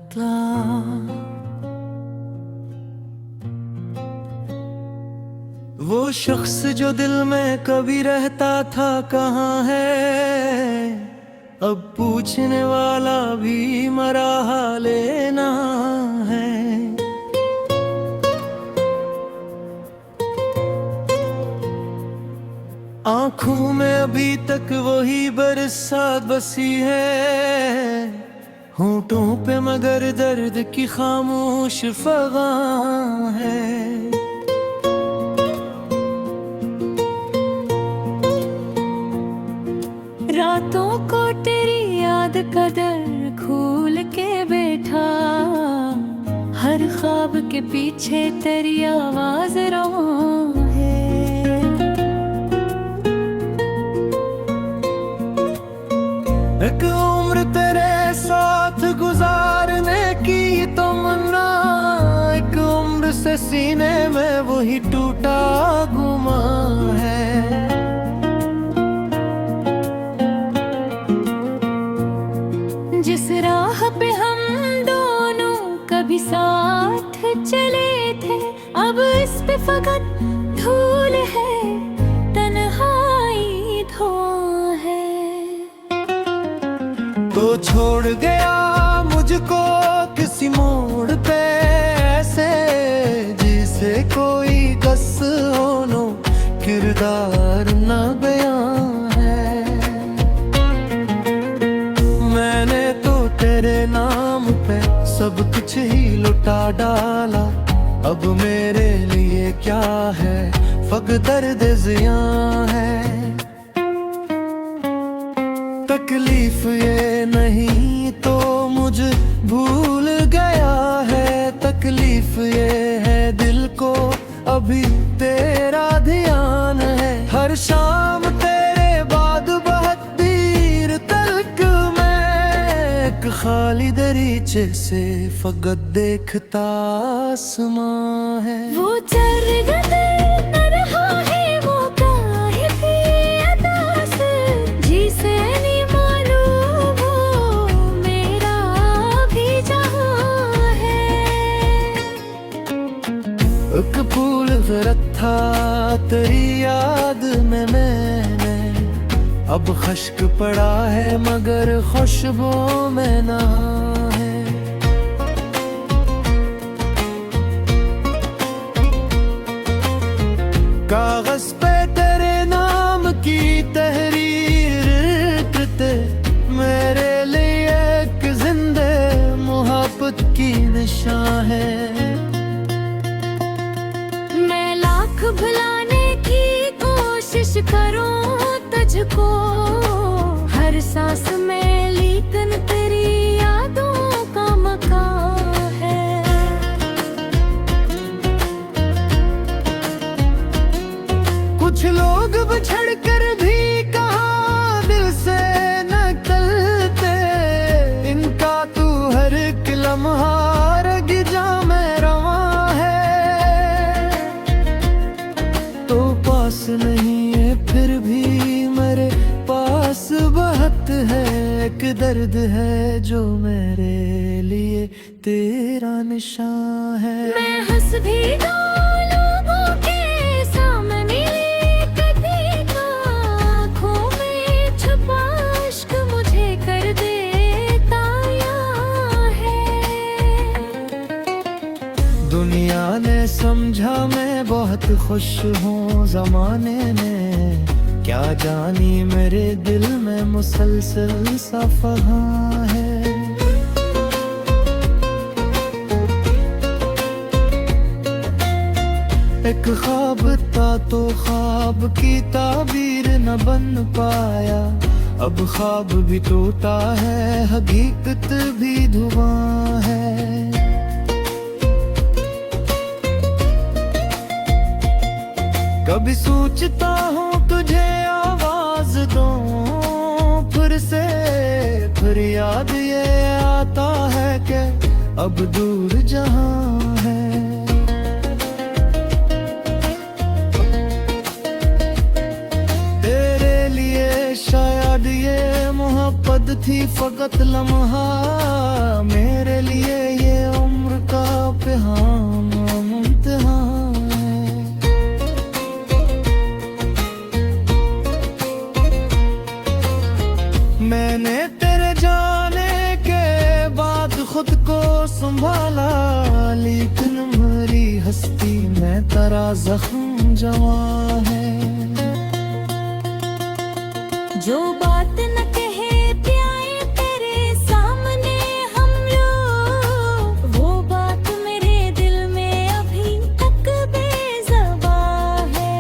बतला। वो शख्स जो दिल में कभी रहता था कहाँ है, अब पूछने वाला भी मरा लेना है। आँखों में अभी तक वही बरसात बसी है, होंठों पे मगर दर्द की खामोश फ़ग़ां है। रातों को तेरी याद का दर खोल के बैठा, हर ख्वाब के पीछे तेरी आवाज़ रवां है। एक उम्र तेरे साथ गुजारने की तमन्ना, एक उम्र से सीने में वही टूटा गुमा है। जिस राह पे हम दोनों कभी साथ चले थे, अब इस पे फकत धूल है, तन्हाई धुआं है। तो छोड़ गया मुझको किसी मोड़ पे ऐसे, जिसे कोई कस होनो किरदार न बयां है। मैंने तो तेरे नाम पे सब कुछ ही लुटा डाला, अब मेरे लिए क्या है फक दर्द ज़ियां है। तकलीफ ये नहीं तो मुझे भूल गया है, तकलीफ ये है दिल को अभी तेरा ध्यान है। हर शाम तेरे बाद बहुत देर तक मैं एक खाली दरीचे से फकत देखता आसमां है। वो चरगते न रहा है वो काहे की अदा से, जिसे नहीं मालूम हो मेरा भी जहां है। एक फूल ज़रत था तेरी याद में मैंने, अब खश्क पड़ा है मगर खुशबू में ना है। कागज पे तेरे नाम की तहरीर करते, मेरे लिए एक जिंदे मोहब्बत की निशान है। मैं लाख भुलाने की कोशिश करूं तुझको, हर सांस में लेकिन तेरी यादों का मकान है। कुछ लोग बिछड़ कर भी कहाँ दिल से निकलते, इनका तू हर एक लम्हा रग जा में रवां है। तो पास नहीं है फिर भी मेरे पास बहुत है, एक दर्द है जो मेरे लिए तेरा निशान है। मैं हंस भी दूं लोगों के सामने, कभी आँखों में छुपा इश्क मुझे कर देता यां है। दुनिया ने समझा मैं बहुत खुश हूँ, ज़माने ने क्या जानी मेरे दिल में मुसलसल सफ़ा है। एक ख्वाब था तो ख्वाब की ताबीर न बन पाया, अब ख्वाब भी टूटा है हकीकत भी धुआं है। कभी सोचता हूँ तुझे आवाज दूं फिर से, फिर याद ये आता है कि अब दूर जहां है। तेरे लिए शायद ये मोहब्बत पद थी फकत लम्हा, मेरे लिए ये उम्र का पेहाम इम्तिहान है। मैंने तेरे जाने के बाद खुद को संभाला, लेकिन मेरी हस्ती में तेरा जख्म जमा है। जो बात न कहे प्याए तेरे सामने हम लोग, वो बात मेरे दिल में अभी तक बेज़बान है।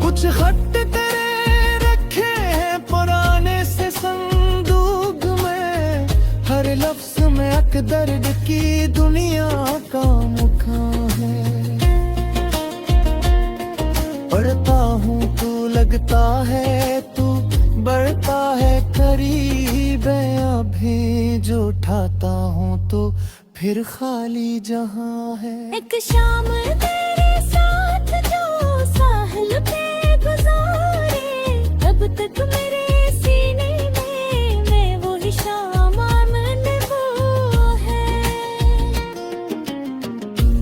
कुछ खत तेरे रखे हैं पुराने से संदूक में, हर लफ्ज में एक दर्द की दुनिया का मुकाम है। पढ़ता हूँ तू लगता है, तू बढ़ता है करीब, अभी जो उठाता हूँ तो फिर खाली जहाँ है। एक शाम तेरे साथ जो साहिल पे गुजारे, तब तक मेरे सीने में वही शाम आमने वो है।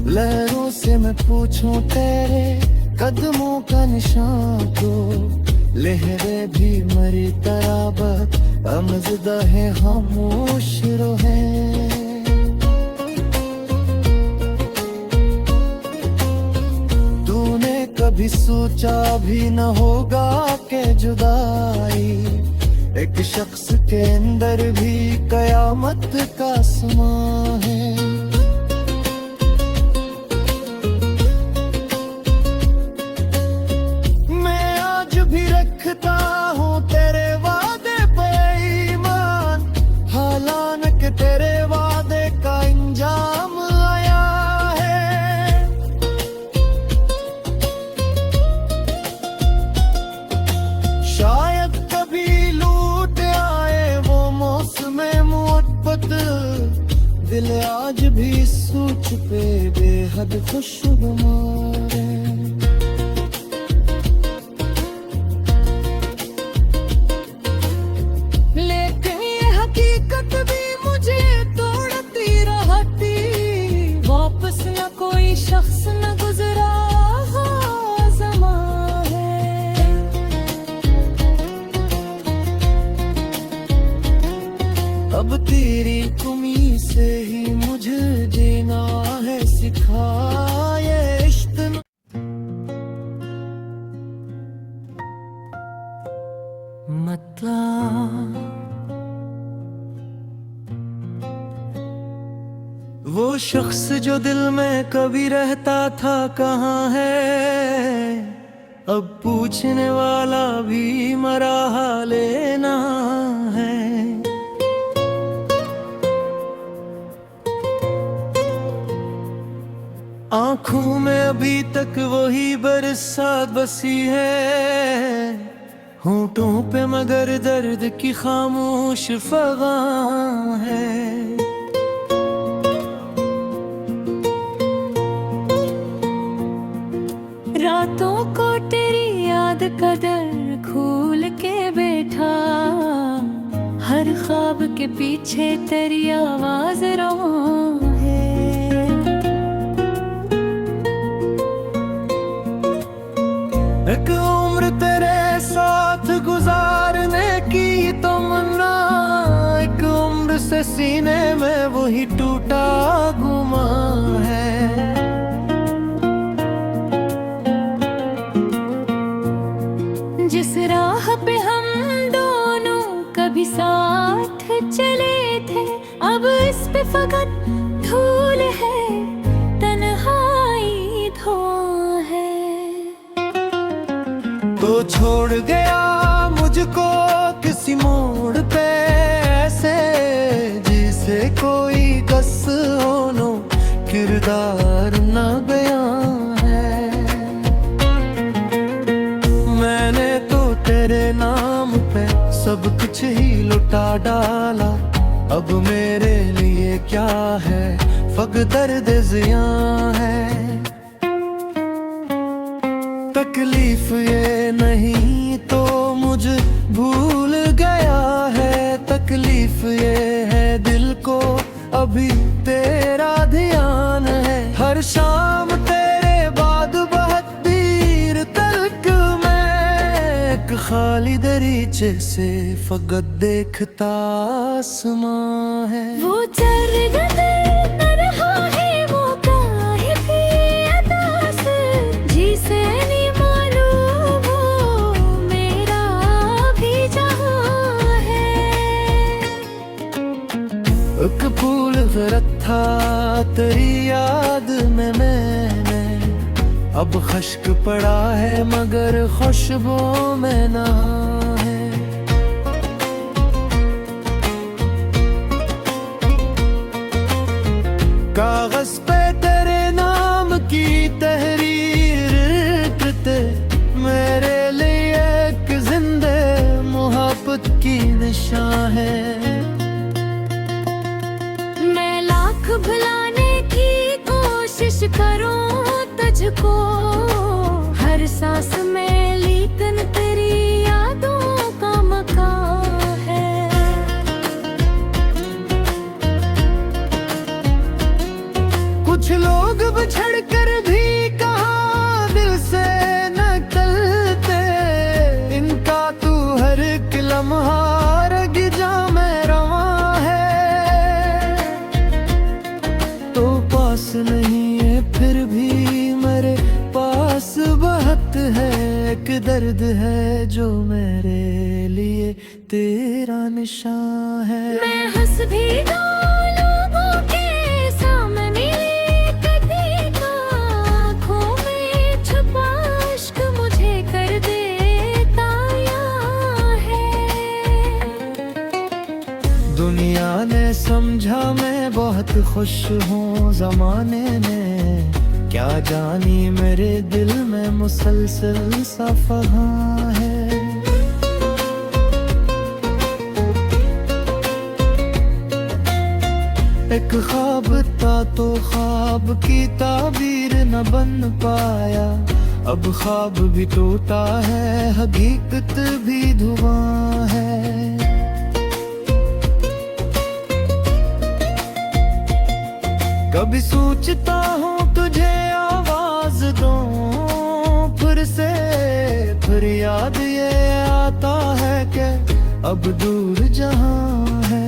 लहरों से मैं पूछूं तेरे कदमों का निशान को, लहरें भी मरी तराबत अमजदा है खामोश रहे। तूने कभी सोचा भी न होगा कि जुदाई एक शख्स के अंदर भी कयामत का समा है। रखता हूँ तेरे वादे पे ईमान, हालांकि तेरे वादे का अंजाम आया है। शायद कभी लूट आए वो मौसम मोहब्बत, दिल आज भी सोच पे बेहद खुशगवार है। शख्स न गुजरा ज़मा है। अब तेरी कमी से ही मुझे जीना है सिखाए इश्क। मतलब वो शख्स जो दिल में कभी रहता था कहाँ है, अब पूछने वाला भी मरा लेना है। आंखों में अभी तक वही बरसात बसी है, होंठों पे मगर दर्द की खामोश फगां है। रातों को तेरी याद का दर खोल के बैठा, हर ख्वाब के पीछे तेरी आवाज रवां है। एक उम्र तेरे साथ गुजारने की तमन्ना, एक उम्र से सीने में वही टूटा गुमा है। जिस राह पे हम दोनों कभी साथ चले थे, अब इस पे फकत धूल है, तन्हाई धुआं है। तो छोड़ गया मुझको किसी मोड़ पे ऐसे, जिसे कोई कस होनो किरदार न बयां है। मैंने तो तेरे नाम पे सब कुछ ही लुटा डाला, अब मेरे लिए क्या है फक दर्द ज़ियां है। तकलीफ ये नहीं तो मुझे भूल गया है, तकलीफ ये है दिल को अभी तेरा ध्यान है। हर शाम तेरे बाद बहुत देर तक मैं एक खाली दरीचे से फकत देखता आसमां है। वो चरगद न रहा है वो काहे भी अदास, जिसे नहीं मालूम वो मेरा भी जहां है। एक फूल गिरत था तेरी याद में मैंने, अब खश्क पड़ा है मगर खुशबू में ना है। कागज पे तेरे नाम की तहरीर करते, मेरे लिए एक जिंदे मोहब्बत की निशान है। मैं लाख भुलाने की कोशिश करूं तुझको, हर सांस में लेकिन तेरी यादों का मकान है। कुछ लोग बिछड़ कर भी कहाँ दिल से निकलते, इनका तू हर एक लम्हा रगिजा में रवा है। तो पास नहीं है फिर भी मेरे पास बहुत है, एक दर्द है जो मेरे लिए तेरा निशान है। मैं हंस भी दूं लोगों के सामने, कभी का आँखों में छुपा इश्क मुझे कर देता यां है। दुनिया ने समझा मैं बहुत खुश हूँ जमाने में, क्या जानी मेरे दिल में मुसलसल सफहा है। एक ख्वाब था तो ख्वाब की ताबीर न बन पाया, अब ख्वाब भी टूटा है हकीकत भी धुआं है। कभी सोचता हूँ तुझे आवाज दूं फिर से, फिर याद ये आता है कि अब दूर जहां है।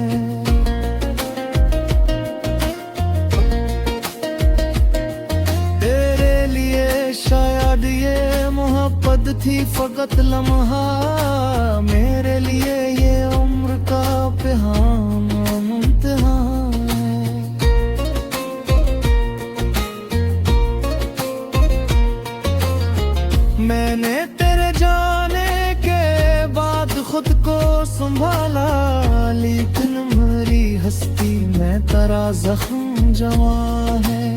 तेरे लिए शायद ये मोहब्बत थी फकत लम्हा, मेरे लिए ये उम्र का पेहाम इम्तिहान है। मैंने तेरे जाने के बाद खुद को संभाला, लेकिन मेरी हस्ती में तेरा जख्म जमा है।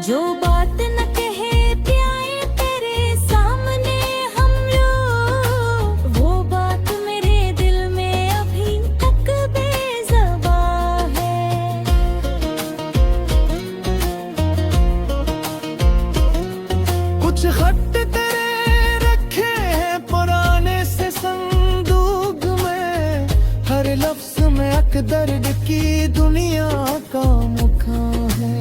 जो बात न कहे प्याए तेरे सामने हम लोग, वो बात मेरे दिल में अभी तक बेज़बान है। कुछ खत तेरे रखे हैं पुराने से संदूक में, हर लफ्ज में एक दर्द की दुनिया का मुकाम है।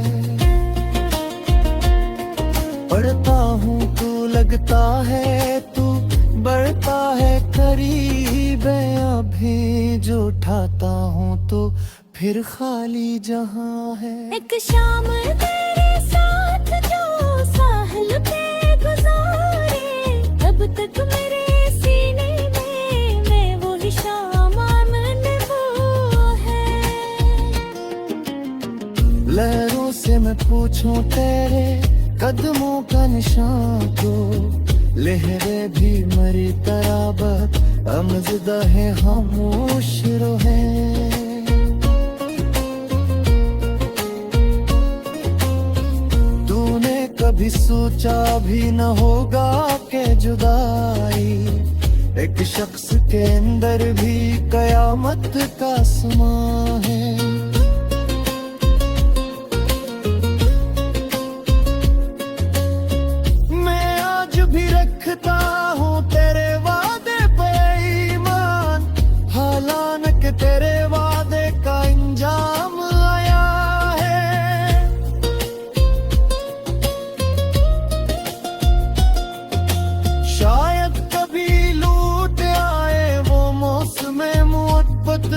पढ़ता हूँ तू लगता है तू बढ़ता है करीब, अभी जो उठाता हूँ तो फिर खाली जहां है। एक शाम तेरे साथ जो साहिल पे गुजारे, अब तक मेरे सीने में मैं वही शाम आमन वो है। लहरों से मैं पूछूं तेरे कदमों का निशान तो, लहरें भी मरी तरह अमजदा है खामोश रहे। तूने कभी सोचा भी न होगा कि जुदाई एक शख्स के अंदर भी कयामत का समा है। रखता हूँ तेरे वादे पे ईमान, हालांकि तेरे वादे का अंजाम आया है। शायद कभी लूट आए वो मौसमे मुहब्बत,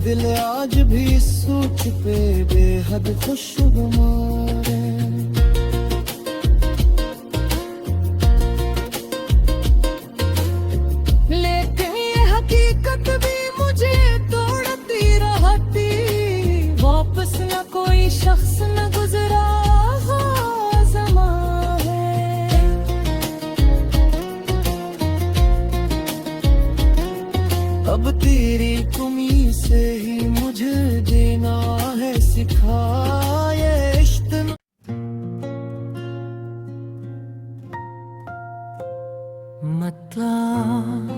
दिल आज भी सोच पे बेहद खुशगवार है। लेकिन ये हकीकत भी मुझे तोड़ती रहती, वापस न कोई शख्स न गुजरा हो ज़मा है। अब तेरी कमी से ही मुझे जीना है सिखाए इश्क न। मतलब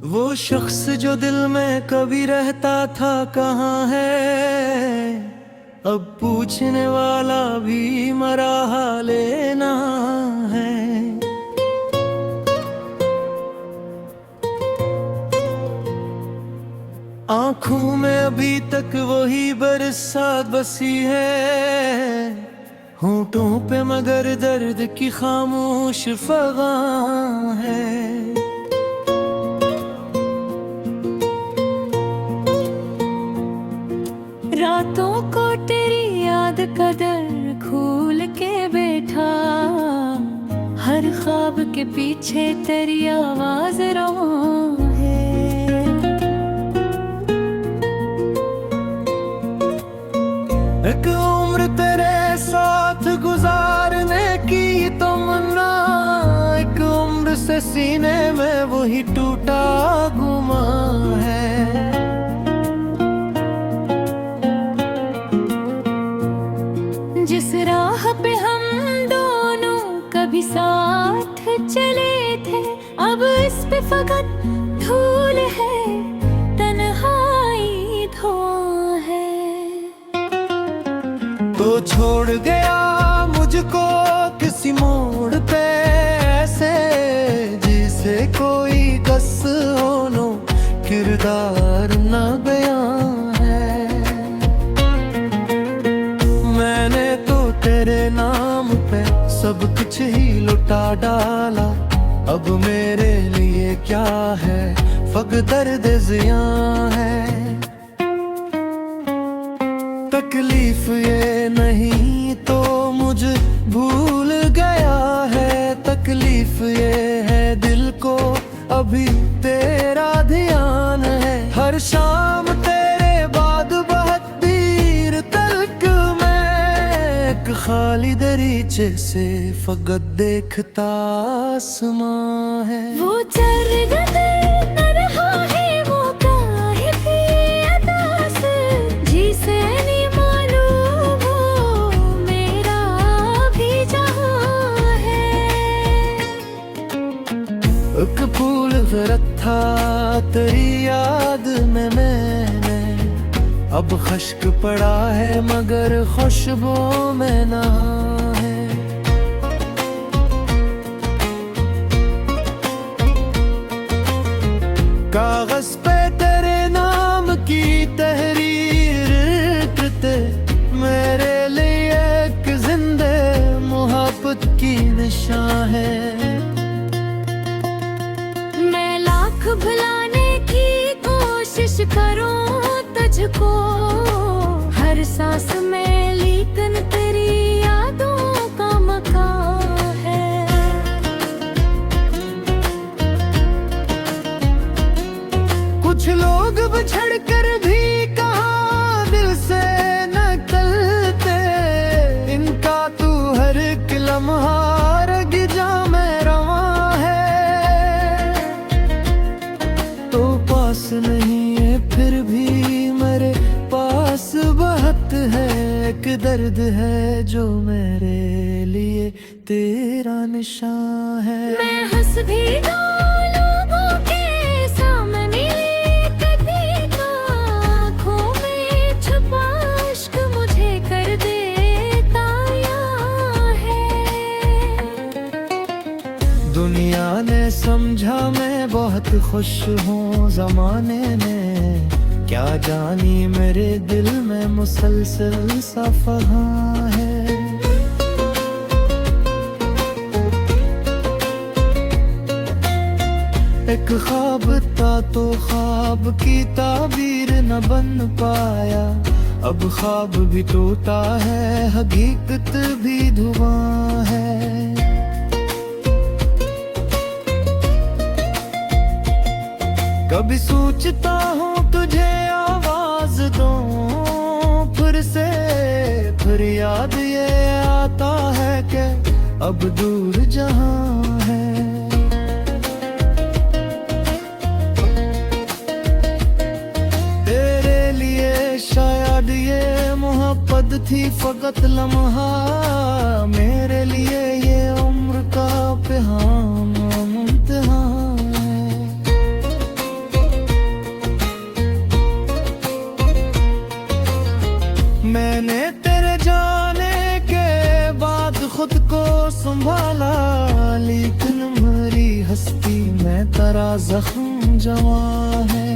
वो शख्स जो दिल में कभी रहता था कहाँ है, अब पूछने वाला भी मरा लेना है। आंखों में अभी तक वही बरसात बसी है, होंठों पे मगर दर्द की खामोश फ़ग़ां है। रातों को तेरी याद का दर खोल के बैठा, हर ख्वाब के पीछे तेरी आवाज रो है। एक उम्र तेरे साथ गुजारने की तमन्ना, एक उम्र से सीने में वही टूटा गुमा है। जिस राह पे हम दोनों कभी साथ चले थे, अब इस पे फकत धूल है, तन्हाई धुआं है। तो छोड़ गया मुझको किसी मोड़ पे ऐसे, जिसे कोई कस होनो किरदार न बयां है। मैंने तो तेरे नाम पे सब कुछ ही लुटा डाला, अब मेरे लिए क्या है फक़ दर्द ज़ियां है। तकलीफ ये नहीं तो मुझे भूल गया है, तकलीफ ये है दिल को अभी तेरा ध्यान है। हर शाम तेरे बाद बहुत देर तक मैं एक खाली दरीचे से फकत देखता आसमां है। वो चरगद न रहा है वो काहे भी अदास, जिसे नहीं मालूम हो मेरा भी जहां है। एक फूल ज़रत था तेरी याद में मैंने, अब खश्क पड़ा है मगर खुशबू में ना है। कागज पे तेरे नाम की तहरीर करते, मेरे लिए एक जिंदे मोहब्बत की निशान है। मैं लाख भुलाने की कोशिश करूं तुझको, हर सांस में लेकिन तेरी यादों का मकान है। कुछ लोग बिछड़ कर भी कहाँ दिल से निकलते, इनका तू हर एक लम्हा रग जा में रवा है। तो पास नहीं है फिर भी मेरे पास बहुत है, एक दर्द है जो मेरे लिए तेरा निशान है। मैं हंस भी दूं लोगों के सामने, कभी आँखों में छुपा इश्क मुझे कर देता याद। बहुत खुश हूँ जमाने ने क्या जानी मेरे दिल में मुसलसल सफहा है। एक ख्वाब था तो ख्वाब की ताबीर न बन पाया, अब ख्वाब भी टूटा है हकीकत भी धुआं है। कभी सोचता हूँ तुझे आवाज दूं फिर से, फिर याद ये आता है कि अब दूर जहां है। तेरे लिए शायद ये मोहब्बत थी फकत लम्हा, मेरे लिए ये उम्र का पेहाम इम्तिहान है। मैंने तेरे जाने के बाद खुद को संभाला, लेकिन मेरी हस्ती में तेरा जख्म जमा है।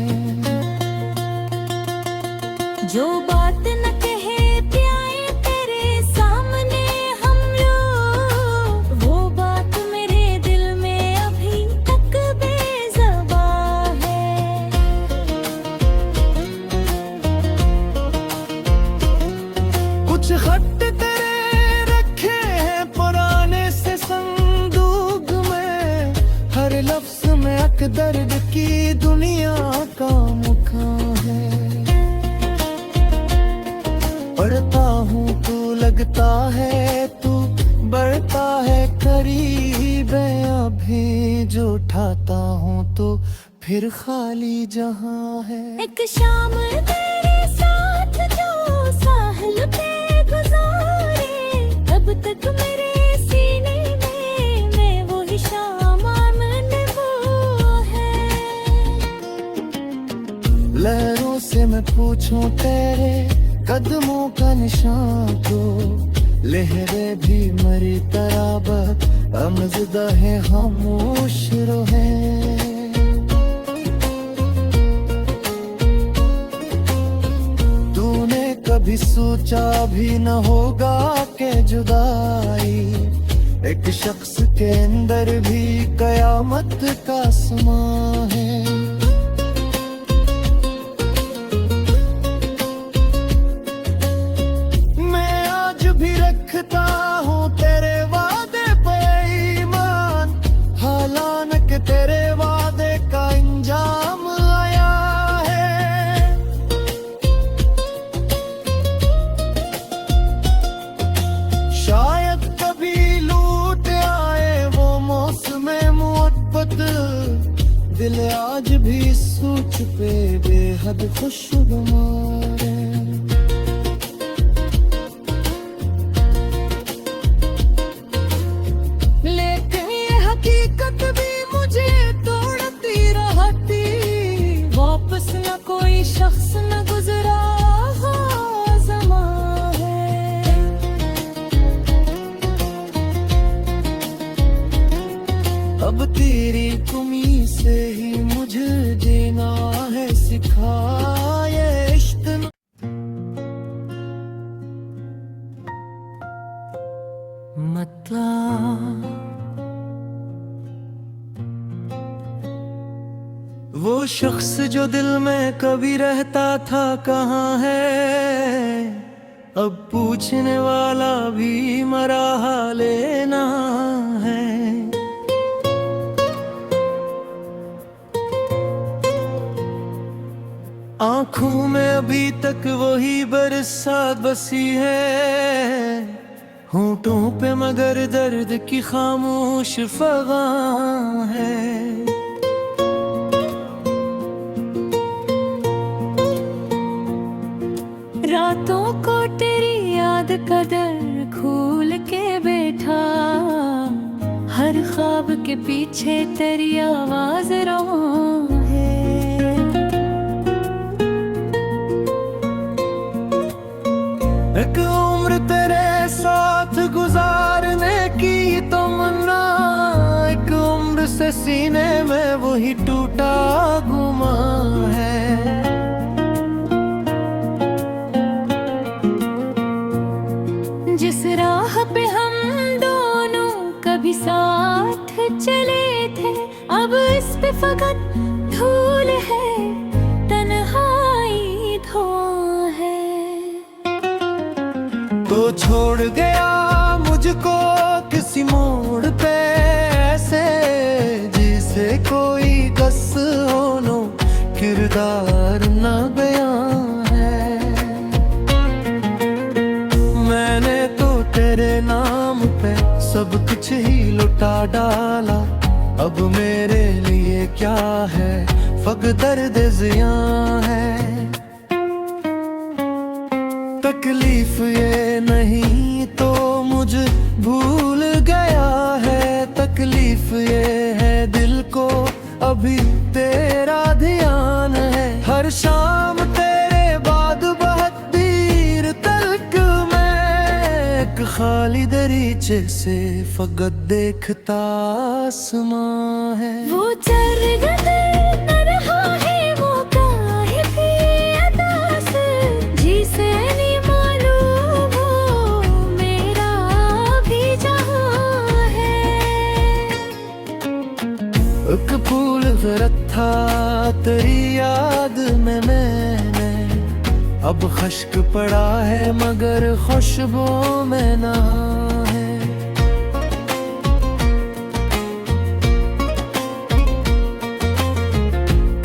जो बात न कहे प्याए तेरे सामने हम लोग, वो बात मेरे दिल में अभी तक बेज़बान है। कुछ खत तेरे रखे हैं पुराने से संदूक में, हर लफ्ज में अक दर्द की दुनिया का मुकाम है। पढ़ता हूँ तू लगता है तू बढ़ता है करीब, अभी जो उठाता हूँ तो फिर खाली जहां है। एक शाम तेरे साथ जो साहिल पे गुजारे, अब तक मेरे सीने में वही शाम आमन वो है। लहरों से मैं पूछूं तेरे कदमों का निशान तो, लहरें भी मरी तरह अमज़दा है खामोश रहे। तूने कभी सोचा भी न होगा कि जुदाई एक शख्स के अंदर भी कयामत का समा है। रखता हूँ तेरे वादे पे ईमान, हालांकि तेरे वादे का इंजाम आया है। शायद कभी लूट आए वो मौसम मोहब्बत, दिल आज भी सोच पे बेहद खुशगवार है। हकीकत भी मुझे तोड़ती रहती, वापस न कोई शख्स न गुजरा हो ज़मा है। अब तेरी कमी से ही मुझे जीना है सिखाए इश्क। मतलब वो शख्स जो दिल में कभी रहता था कहाँ है, अब पूछने वाला भी मरा लेना है। आंखों में अभी तक वही बरसात बसी है, होंठों पे मगर दर्द की खामोश फगां है। रातों को तेरी याद का दर खोल के बैठा, हर ख्वाब के पीछे तेरी आवाज रो है। एक उम्र तेरे साथ गुजारने की तमन्ना, एक उम्र से सीने में वही टूटा गुमा है। जिस राह पे हम दोनों कभी साथ चले थे, अब इस पे फकत धूल है, तन्हाई धुआं है। तो छोड़ गया मुझको किसी मोड़ पे ऐसे, जिसे कोई कस होनो किरदार न बयां है। मैंने तो तेरे नाम पे सब कुछ ही लुटा डाला, अब मेरे लिए क्या है फक दर्द जियां है। तकलीफ ये नहीं तो मुझे भूल गया है, तकलीफ ये है दिल को अभी तेरा ध्यान है। हर शाम तेरे बाद बहुत देर तक मैं एक खाली दरीचे से फकत देखता आसमां है। वो चरगद न रहा है वो काहे की अदा से, जिसे नहीं मालूम हो मेरा भी जहां है। एक फूल ज़रत था तेरी याद में मैंने, अब खश्क पड़ा है मगर खुशबू में ना है।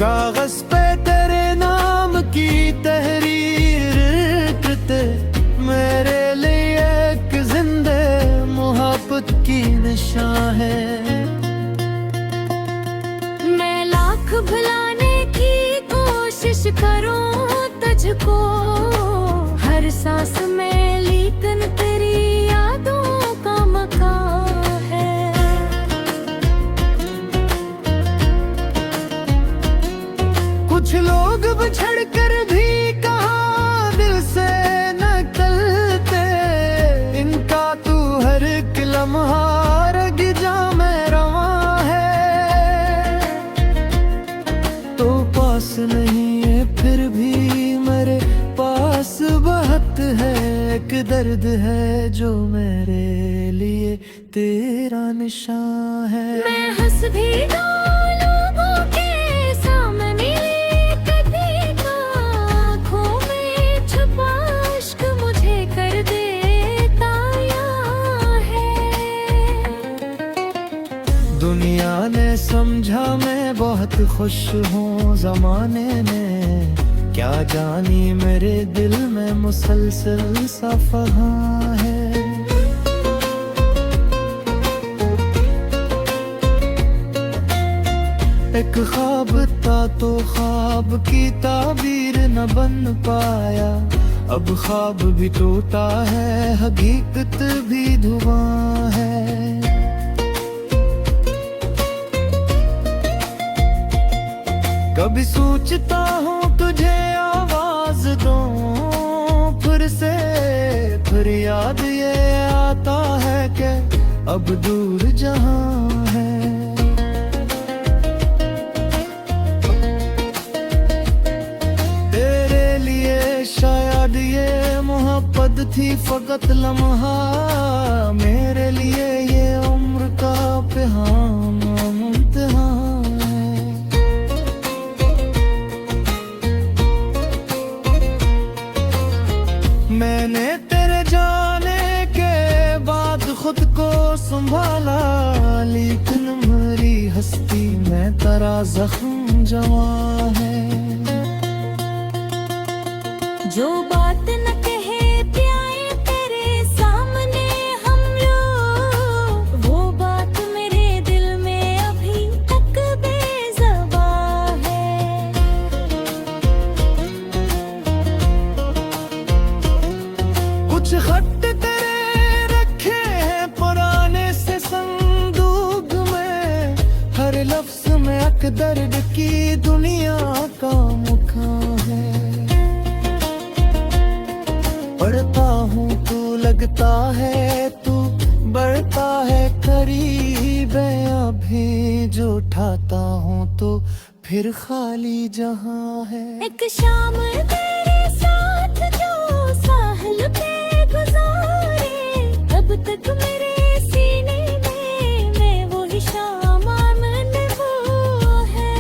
कागज पे तेरे नाम की तहरीर करते, मेरे लिए एक जिंदे मोहब्बत की निशान है। मैं लाख भुलाने की कोशिश करूं तुझको, हर सांस में लेकिन तेरी यादों का मकान है। कुछ लोग बिछड़ कर भी कहाँ दिल से निकलते, इनका तू हर एक लम्हा रग जा में रवा है। तो पास नहीं है फिर भी मेरे पास बहुत है, एक दर्द है जो मेरे लिए तेरा निशान है। मैं हंस भी दूं लोगों के सामने, कभी आँखों में छुपा इश्क मुझे कर देता याद है। दुनिया ने समझा मैं बहुत खुश हूँ, जमाने ने क्या जानी मेरे दिल में मुसलसल सफहा है। एक ख्वाब था तो ख्वाब की ताबीर न बन पाया, अब ख्वाब भी टूटा है हकीकत भी धुआं है। कभी सोचता हूँ तुझे आवाज दूं फिर से, फिर याद ये आता है कि अब दूर जहां है। तेरे लिए शायद ये मोहब्बत थी फकत लम्हा, मेरे लिए ये उम्र का पेहाम इम्तिहान है। मैंने तेरे जाने के बाद खुद को संभाला, लेकिन मेरी हस्ती में तेरा जख्म जमा है। जो बात न कहे प्यारे तेरे सामने हम लोग, वो बात मेरे दिल में अभी तक बेज़बान है। कुछ खत तेरे रखे हैं पुराने से संदूक में, हर लफ्ज में अक दर्द की दुनिया का मुकाम है। पढ़ता हूँ तू लगता है तू बढ़ता है करीब, अभी जो उठाता हूँ तो फिर खाली जहां है। एक शाम तेरे साथ जो साहिल पे गुजारे, अब तक मेरे सीने में मैं वही शाम आमन वो है।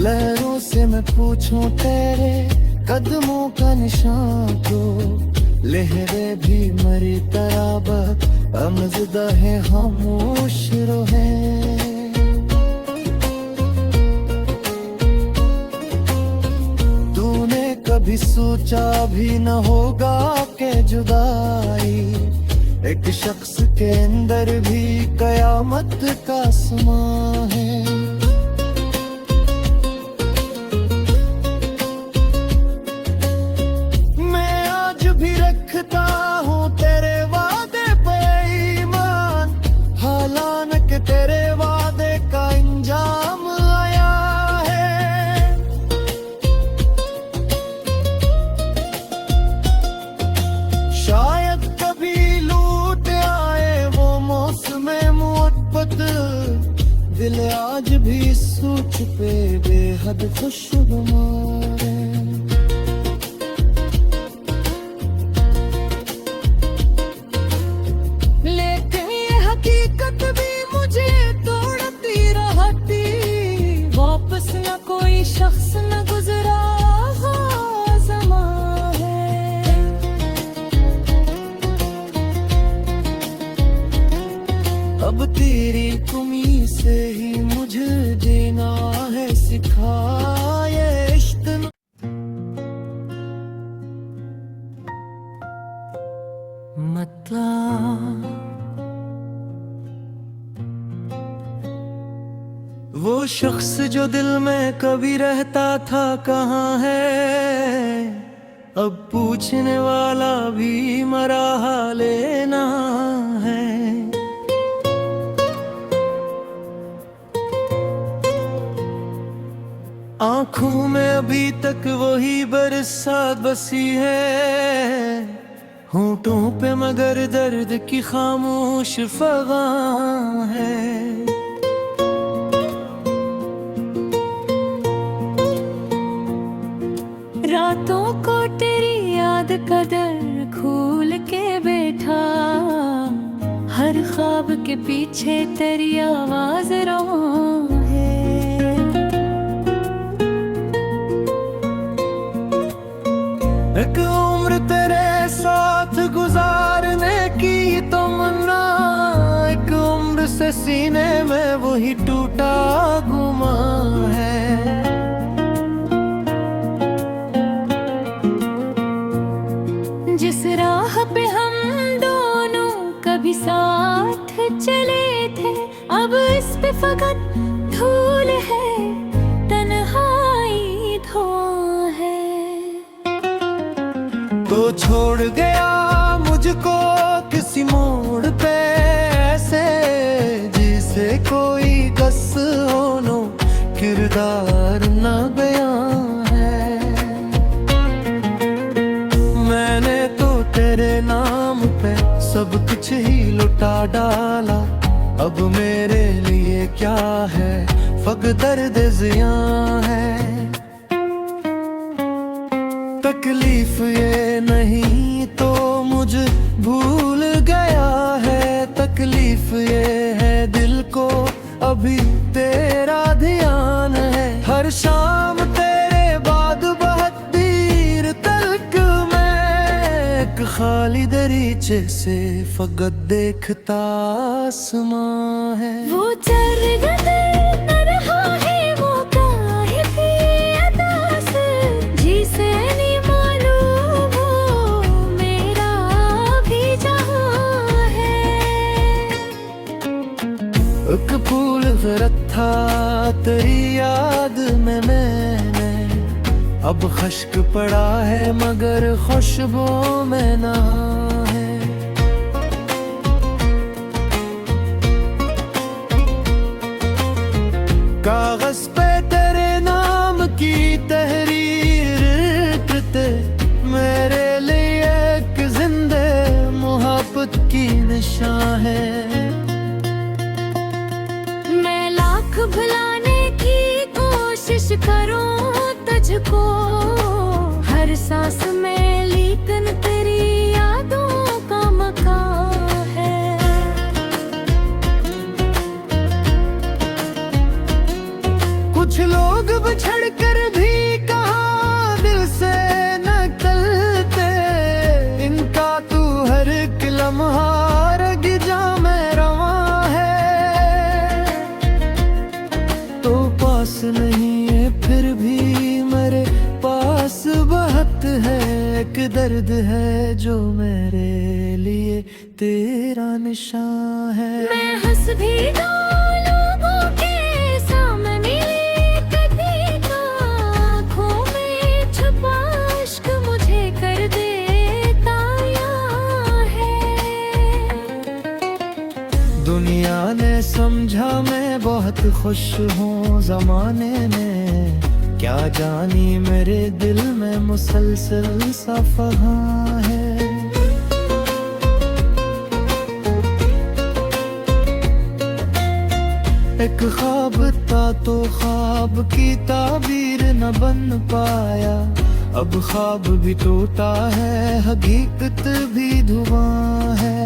लहरों से मैं पूछूं तेरे कदमों का निशान तो लहरें भी मरी तरह अमज़दा है खामोश रहे। तूने कभी सोचा भी न होगा कि जुदाई एक शख्स के अंदर भी कयामत का समा है। दिल आज भी सोच पे बेहद खुशगवार है। लेकिन ये हकीकत भी मुझे तोड़ती रहती, वापस न कोई शख्स न गुजरा ज़मा है। अब तेरी कमी से ही मुझे जीना है सिखाए इश्क। मतलब वो शख्स जो दिल में कभी रहता था कहाँ है, अब पूछने वाला भी मरा लेना है। आँखों में अभी तक वही बरसात बसी है, होंठों पे मगर दर्द की खामोश फगां है। रातों को तेरी याद का दर खोल के बैठा, हर ख्वाब के पीछे तेरी आवाज रो है। एक उम्र तेरे साथ गुजारने की तमन्ना, एक उम्र से सीने में वही टूटा गुमा है। जिस राह पे हम दोनों कभी साथ चले थे, अब इस पे फकत धूल है, तन्हाई धुआं है। तो छोड़ गया मुझको किसी मोड़ पे ऐसे, जिसे कोई कस होनो किरदार न गया है। मैंने तो तेरे नाम पे सब कुछ ही लुटा डाला, अब मेरे लिए क्या है फक दर्द ज़ियां है। तकलीफ ये नहीं तो मुझे भूल गया है, तकलीफ ये है दिल को अभी तेरा ध्यान है। हर शाम तेरे बाद बहुत देर तक मैं एक खाली दरीचे से फकत देखता आसमां है। वो चरगद न रहा है वो काहे भी अदास, जिसे नहीं मालूम हो मेरा भी जहां है। एक फूल ज़रत था तेरी याद में मैंने, अब खश्क पड़ा है मगर खुशबू में ना है। कागज पे तेरे नाम की तहरीर करते, मेरे लिए एक जिंदे मोहब्बत की निशान है। मैं लाख भुलाने की कोशिश करूं तुझको, हर सांस में लेकिन तेरी यादों का मकान है। कुछ लोग बिछड़ कर भी कहाँ दिल से निकलते, इनका तू हर एक लम्हा रग जा में रवा है। तो पास नहीं है फिर भी मेरे पास बहुत है, एक दर्द है जो मेरे लिए तेरा निशान है। मैं हंस भी दूं लोगों के सामने, कभी तो आँखों में छुपा इश्क मुझे कर देता याद है। दुनिया ने समझा मैं बहुत खुश हूँ जमाने में, क्या जानी मेरे दिल में मुसलसल सफहा है। एक ख्वाब था तो ख्वाब की ताबीर न बन पाया, अब ख्वाब भी टूटा है हकीकत भी धुआं है।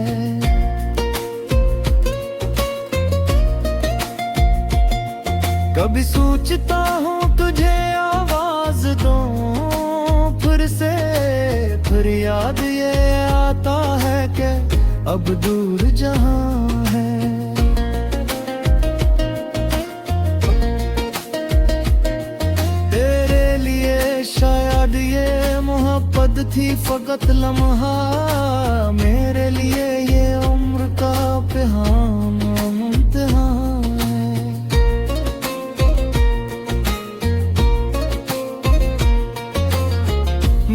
कभी सोचता हूँ तुझे आवाज दूं फिर से, फिर याद ये आता है कि अब दूर जहां है। तेरे लिए शायद ये मोहब्बत थी फकत लम्हा, मेरे लिए ये उम्र का पेहाम इम्तिहान है।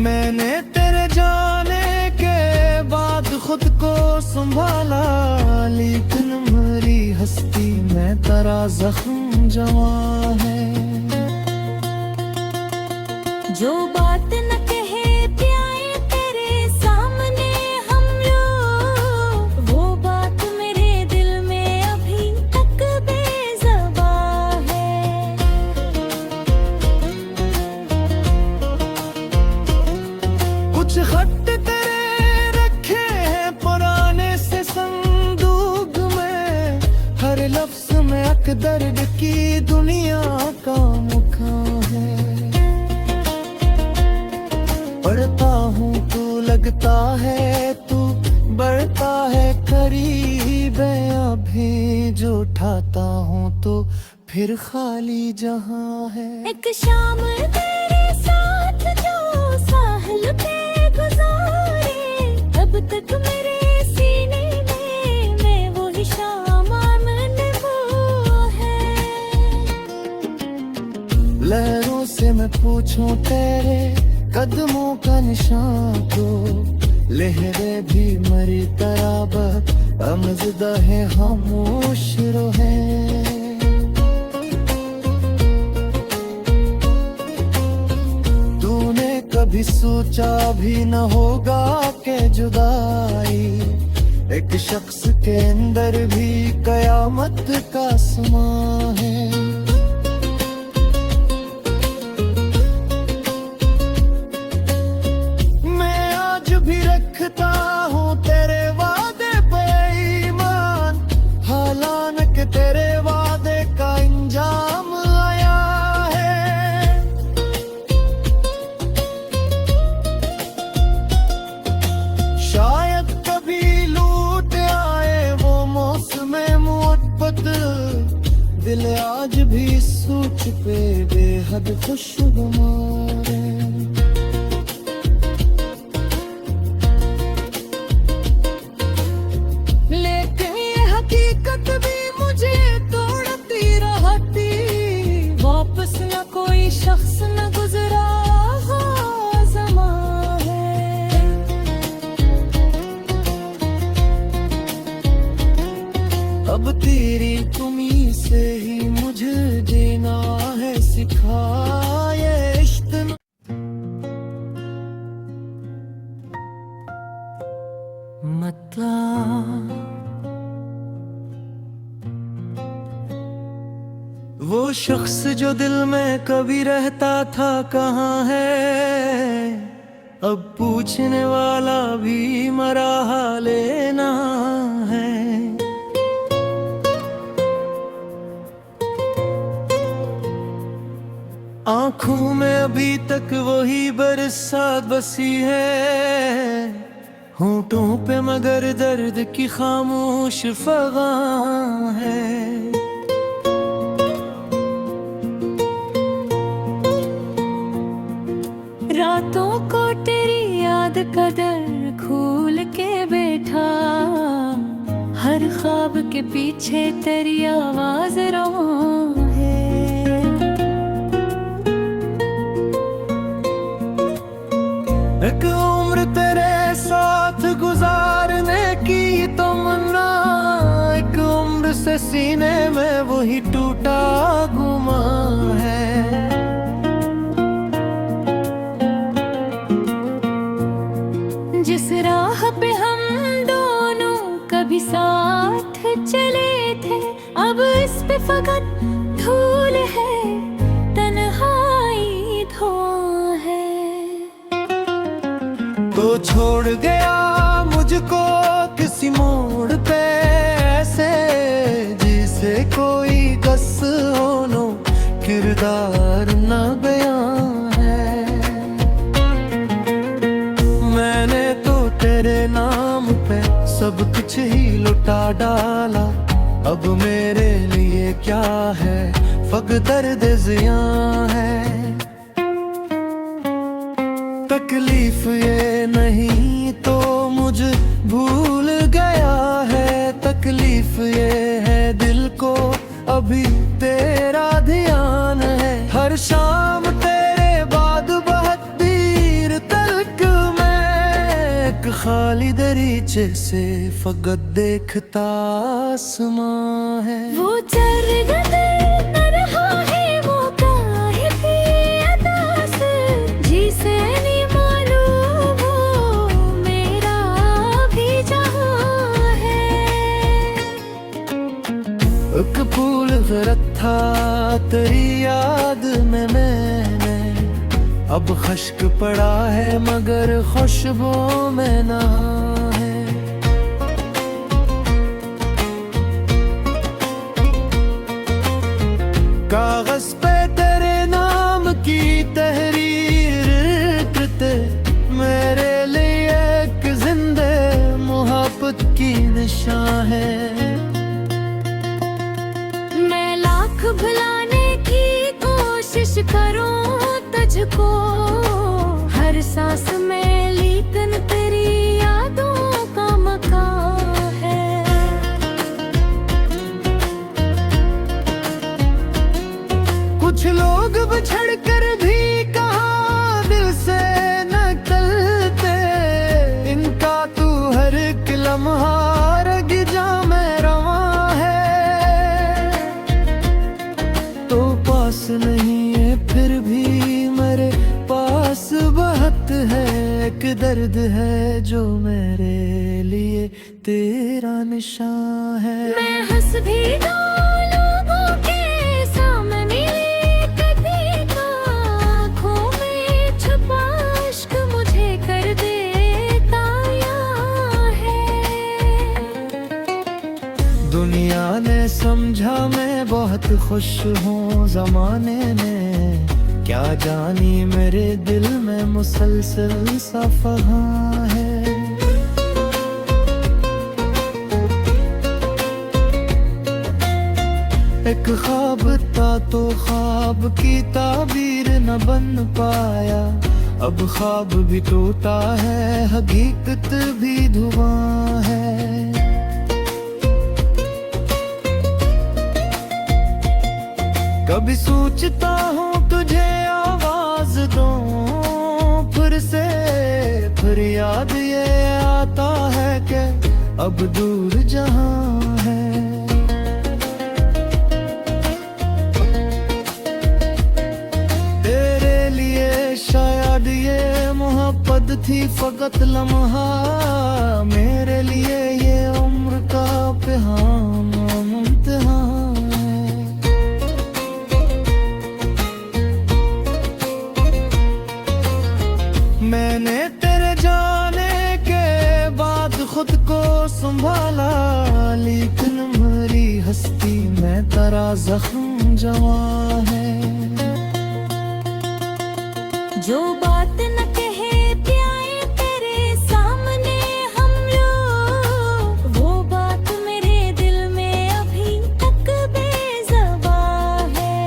मैंने तेरे जाने के बाद खुद को संभाला, लेकिन मेरी हस्ती में तेरा जख्म जमा है। जो बात न कहे प्याए तेरे सामने हम लोग, वो बात मेरे दिल में अभी तक बेज़बान है। कुछ खत तेरे रखे हैं पुराने से संदूक में, हर लफ्ज में एक दर्द की दुनिया का मुकाम है। पढ़ता हूँ तू लगता है, तू बढ़ता है करीब, अभी जो उठाता हूँ तो फिर खाली जहां है। एक शाम तेरे साथ जो साहिल पे गुजारे, अब तक मेरे सीने में वही शाम आमने वो है। लहरों से मैं पूछूं तेरे कदमों का निशान तो, लहरें भी मरी तरह अमजदा है खामोश रहे। तूने कभी सोचा भी न होगा कि जुदाई एक शख्स के अंदर भी कयामत का समा है। रखता हूँ तेरे वादे पे ईमान, हालांकि तेरे वादे का इंजाम आया है। शायद कभी लूट आए वो मौसम मोहब्बत, दिल आज भी सोच पे बेहद खुशगवार है। शख्स न गुजरा हो ज़मा है। अब तेरी तुम्हीं से ही मुझे जीना है सिखाए इश्क। मतलब शख्स जो दिल में कभी रहता था कहाँ है, अब पूछने वाला भी मरा लेना है। आंखों में अभी तक वही बरसात बसी है, होंठों पे मगर दर्द की खामोश फगां है। रातों को तेरी याद का दर खोल के बैठा, हर ख्वाब के पीछे तेरी आवाज रवां है। एक उम्र तेरे साथ गुजारने की तमन्ना, एक उम्र से सीने में वही टूटा गुमा है। जिस राह पे हम दोनों कभी साथ चले थे, अब इस पे फकत धूल है, तन्हाई धुआं है। तो छोड़ गया मुझको किसी मोड़ पे ऐसे, जिसे कोई कस होनो किरदार न बयां है। मैंने तो तेरे नाम पे सब कुछ ही लुटा डाला, अब मेरे लिए क्या है फक दर्द जियां है। तकलीफ ये नहीं तो मुझे भूल गया है, तकलीफ ये है दिल को अभी तेरा ध्यान है। हर शाम तेरे बाद बहुत देर तक मैं एक खाली दरीचे से फकत देखता आसमां है। वो चरगते न रहा है वो काहे थी अदास, जिसे नहीं मालूम वो मेरा भी जहां है। एक फूल गिरत था तेरी याद में मैंने, अब खश्क पड़ा है मगर खुशबू में ना है। कागज पे तेरे नाम की तहरीर करते, मेरे लिए एक जिंदे मोहब्बत की निशान है। मैं लाख भुलाने की कोशिश करूं तुझको, हर सांस में लेकिन तेरी यादों का मकान है। कुछ लोग बिछड़ कर भी कहाँ दिल से निकलते, इनका तू हर एक लम्हा रग जा में रवां है। तो पास नहीं है फिर भी मेरे पास बहुत है, एक दर्द है जो मेरे लिए तेरा निशान है। मैं हंस भी दूं लोगों के सामने, कभी तो आँखों में छुपा इश्क मुझे कर देता यां है। दुनिया ने समझा मैं बहुत खुश हूँ जमाने में, क्या जानी मेरे दिल में मुसलसल सफहा है। एक ख्वाब था तो ख्वाब की ताबीर न बन पाया, अब ख्वाब भी टूटा है हकीकत भी धुआं है। कभी सोचता हूँ तुझे आवाज दूं फिर से, फिर याद ये आता है कि अब दूर जहां है। तेरे लिए शायद ये मोहब्बत थी फकत लम्हा, मेरे लिए ये उम्र का इम्तिहान है। को संभाला, लेकिन मरी हस्ती में तेरा जख्म जमा है। जो बात न कहे प्याए तेरे सामने हम लोग, वो बात मेरे दिल में अभी तक बेज़बान है।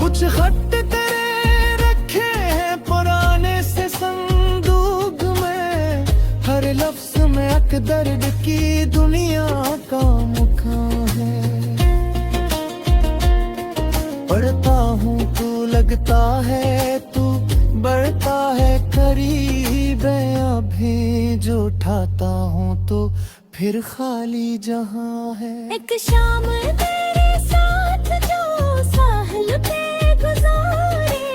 कुछ खत तेरे रखे हैं पुराने से संदूक में, हर लफ्ज में एक दर्द की दुनिया का मुकाम है। पढ़ता हूँ तू लगता है, तू बढ़ता है करीब, अभी जो उठाता हूँ तो फिर खाली जहाँ है। एक शाम तेरे साथ जो साहिल पे गुजारे,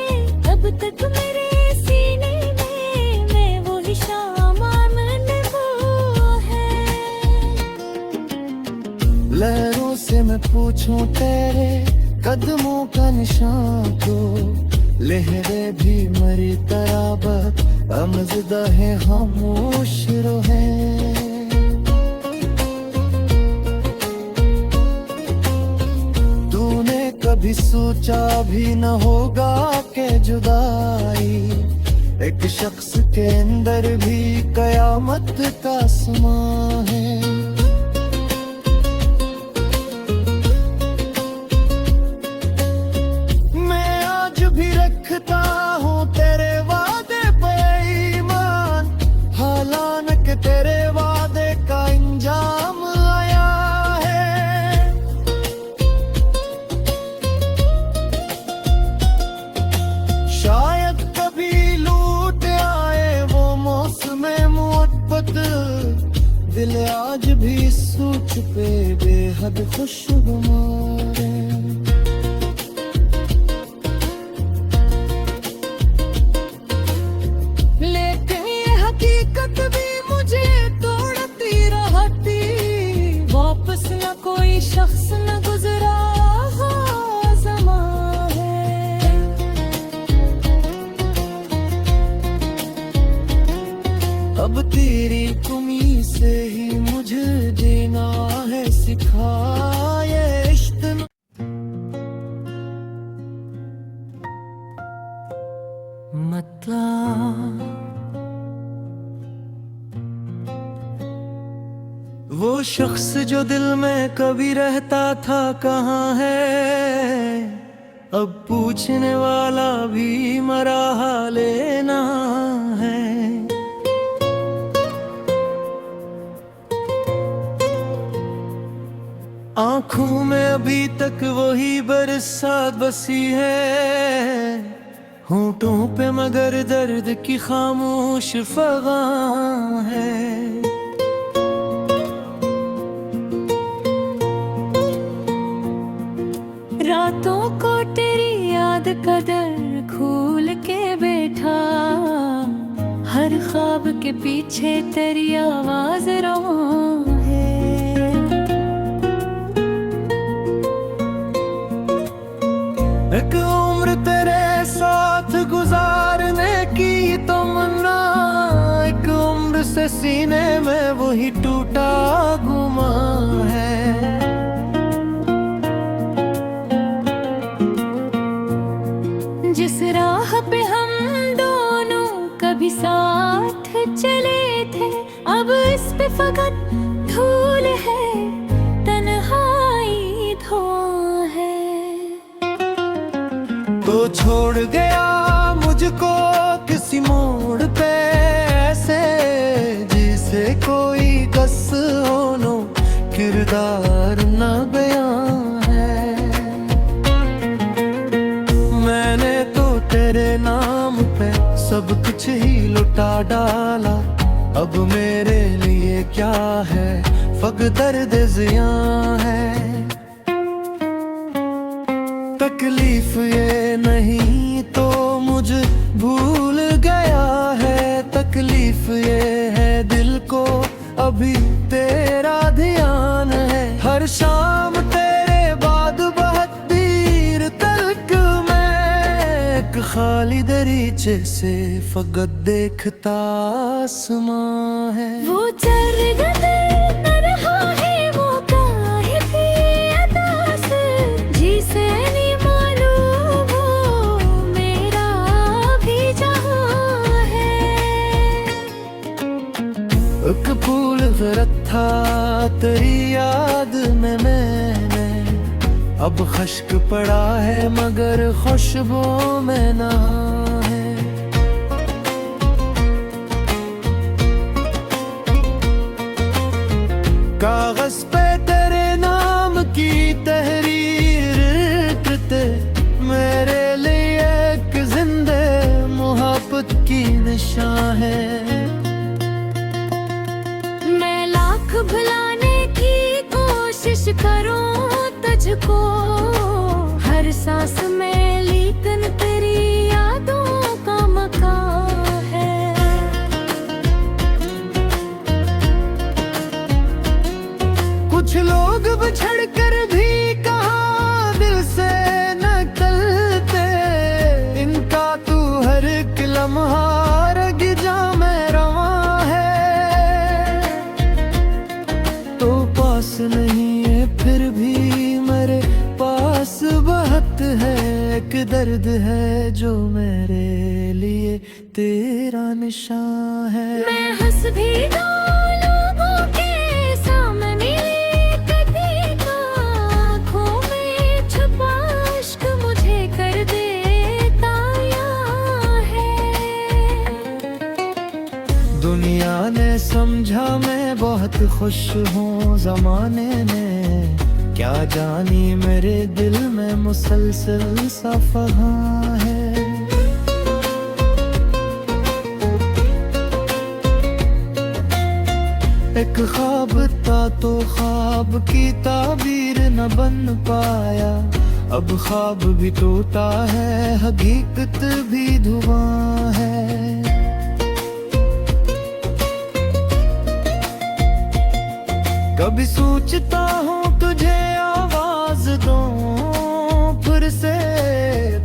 अब तक मेरे सीने में मैं वही शाम आमने वो है। लहरों से मैं पूछूं तेरे कदमों का निशान, तो लहरें भी मरी तरह अमज़दा है खामोश रहे। तूने कभी सोचा भी न होगा कि जुदाई एक शख्स के अंदर भी कयामत का समा है। रखता हूँ तेरे वादे पे ईमान, हालांकि तेरे वादे का इंजाम आया है। शायद कभी लूट आए वो मौसम मोहब्बत, दिल आज भी सोच पे बेहद खुशगवार है। हकीकत भी मुझे तोड़ती रहती, वापस न कोई शख्स न गुजरा ज़मा है। अब तेरी कमी से ही मुझे जीना है सिखाए इश्क। मतलब वो शख्स जो दिल में कभी रहता था कहाँ है, अब पूछने वाला भी मरा लेना है। आंखों में अभी तक वही बरसात बसी है, होंठों पे मगर दर्द की खामोश फगां है। रातों को तेरी याद का दर खोल के बैठा, हर ख्वाब के पीछे तेरी आवाज रो है। एक उम्र तेरे साथ गुजारने की तमन्ना, एक उम्र से सीने में वही टूटा गुमा है। जिस राह पे हम दोनों कभी साथ चले थे, अब इस पे फकत धूल है, तन्हाई धुआं है। तो छोड़ गया मुझको किसी मोड़ पे ऐसे, जिसे कोई कस होनो किरदार न बयां है। मैंने तो तेरे नाम पे सब कुछ ही लुटा डाला, अब मेरे लिए क्या है फक दर्द ज़ियां है। तकलीफ ये नहीं तो मुझे भूल गया है, तकलीफ ये है दिल को अभी तेरा ध्यान है। हर शाम तेरे बाद बहुत देर तक मैं एक खाली दरीचे से फकत देखता आसमां है। वो चरगदर न रहा है वो काहे की अदास, जिसे नहीं मालूम हो मेरा भी जहां है। एक फूल गिरत था तेरी याद में मैंने, अब खश्क पड़ा है मगर खुशबू में ना है। कागज पे तेरे नाम की तहरीर करते, मेरे लिए एक जिंदे मोहब्बत की निशान है। मैं लाख भुलाने की कोशिश करूं तुझको, हर सांस में लेकिन तेरी यादों का मकान है। कुछ लोग बिछड़ कर भी कहाँ दिल से निकलते, इनका तू हर एक लम्हा रग जा में रवा है। तो पास नहीं है फिर भी मेरे पास बहुत है, एक दर्द है जो मेरे लिए तेरा निशान है। मैं हंस भी दूं लोगों के सामने, कभी आँखों में छुपा इश्क मुझे कर देता याद है। दुनिया ने समझा मैं बहुत खुश हूँ जमाने ने, क्या जानी मेरे दिल में मुसलसल सफहा है। एक ख्वाब था तो ख्वाब की ताबीर न बन पाया, अब ख्वाब भी टूटा है हकीकत भी धुआं है। कभी सोचता हूँ तुझे आवाज दूं फिर से,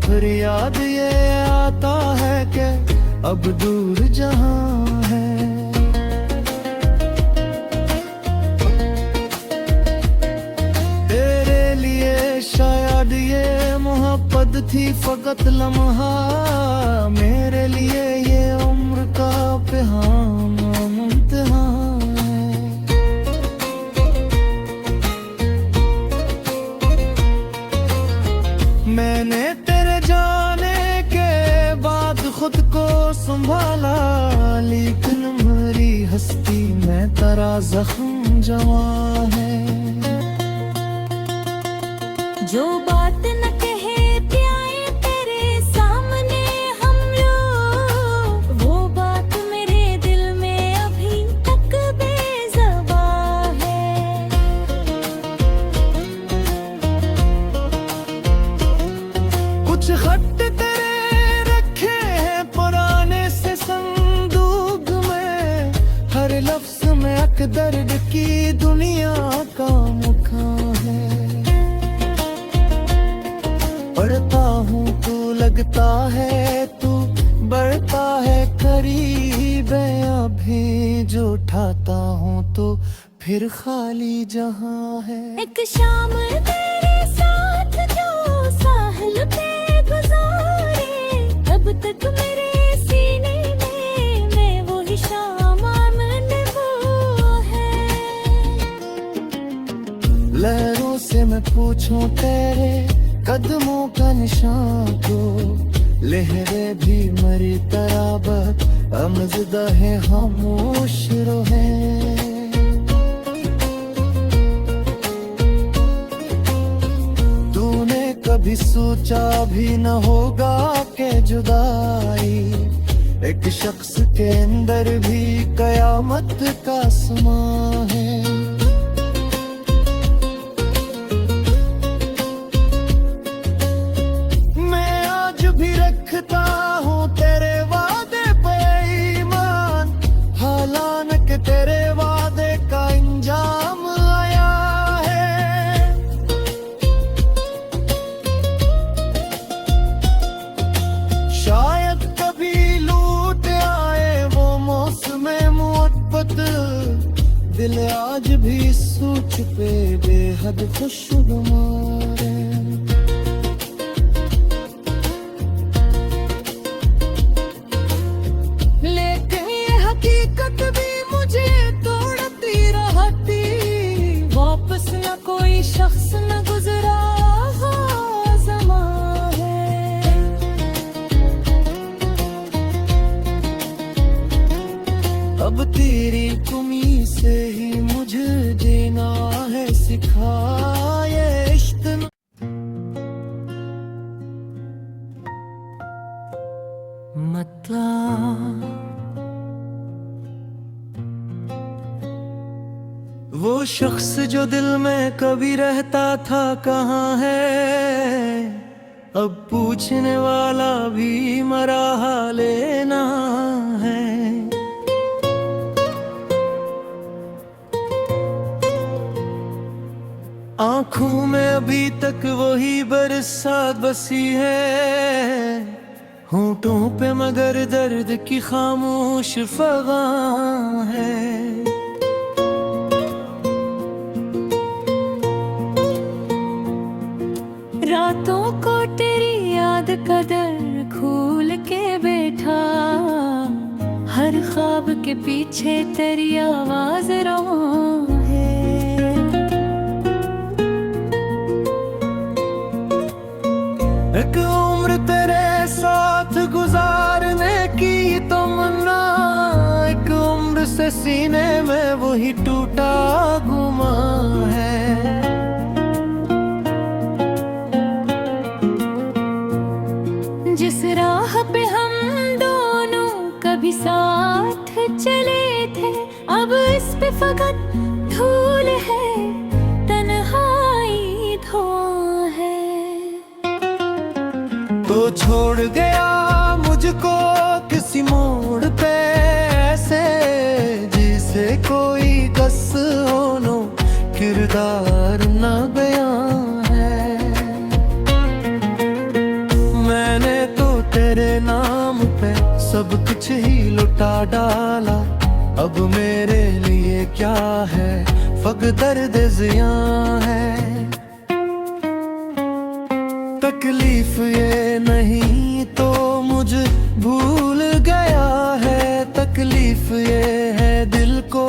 फिर याद ये आता है कि अब दूर जहां है। तेरे लिए शायद ये मोहब्बत थी फकत लम्हा, मेरे लिए ये उम्र का पैगाम इम्तिहान। मैंने तेरे जाने के बाद खुद को संभाला, लेकिन मेरी हस्ती में तेरा जख्म जमा है। जो बात न कहे प्याए तेरे सामने हम लोग, वो बात मेरे दिल में अभी तक बेज़बान है। कुछ खत तेरे रखे हैं पुराने से संदूक में, हर लफ्ज में एक दर्द की दुनिया का मुकाम है। पढ़ता हूँ तू लगता है तू बढ़ता है करीब, अभी जो उठाता हूँ तो फिर खाली जहां है। एक शाम तेरे साथ जो साहिल पे गुजारे, अब तक मेरे सीने में वही शाम आमने वो है। लहरों से मैं पूछूं तेरे कदमों का निशान को, लहरें भी मरी तरह अमज़दा है खामोश रहे। तूने कभी सोचा भी न होगा कि जुदाई एक शख्स के अंदर भी कयामत का आसमां है। दिल आज भी सोच पे बेहद खुशगवार है। लेकिन ये हकीकत भी मुझे तोड़ती रहती, वापस न कोई शख्स न गुजरा हुआ ज़मां है। अब तेरी कमी से ही मुझे जीना है सिखाए इश्क न। मतलब वो शख्स जो दिल में कभी रहता था कहाँ है, अब पूछने वाला भी मरा लेना है। आंखों में अभी तक वही बरसात बसी है, होंठों पे मगर दर्द की खामोश फगां है। रातों को तेरी याद का दर खोल के बैठा, हर ख्वाब के पीछे तेरी आवाज रवां है। एक उम्र तेरे साथ गुजारने की तमन्ना, एक उम्र से सीने में वही टूटा गुमा है। जिस राह पे हम दोनों कभी साथ चले थे, अब इस पे फकत धूल है, तन्हाई धुआं है। तो छोड़ गया मुझको किसी मोड़ पे ऐसे, जिसे कोई कस होनो किरदार न गया है। मैंने तो तेरे नाम पे सब कुछ ही लुटा डाला, अब मेरे लिए क्या है फक दर्द ज़ियां है। तकलीफ ये नहीं तो मुझे भूल गया है, तकलीफ ये है दिल को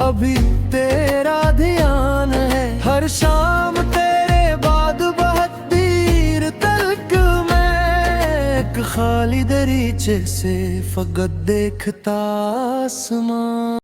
अभी तेरा ध्यान है। हर शाम तेरे बाद बहुत देर तक मैं एक खाली दरीचे से फकत देखता आसमां।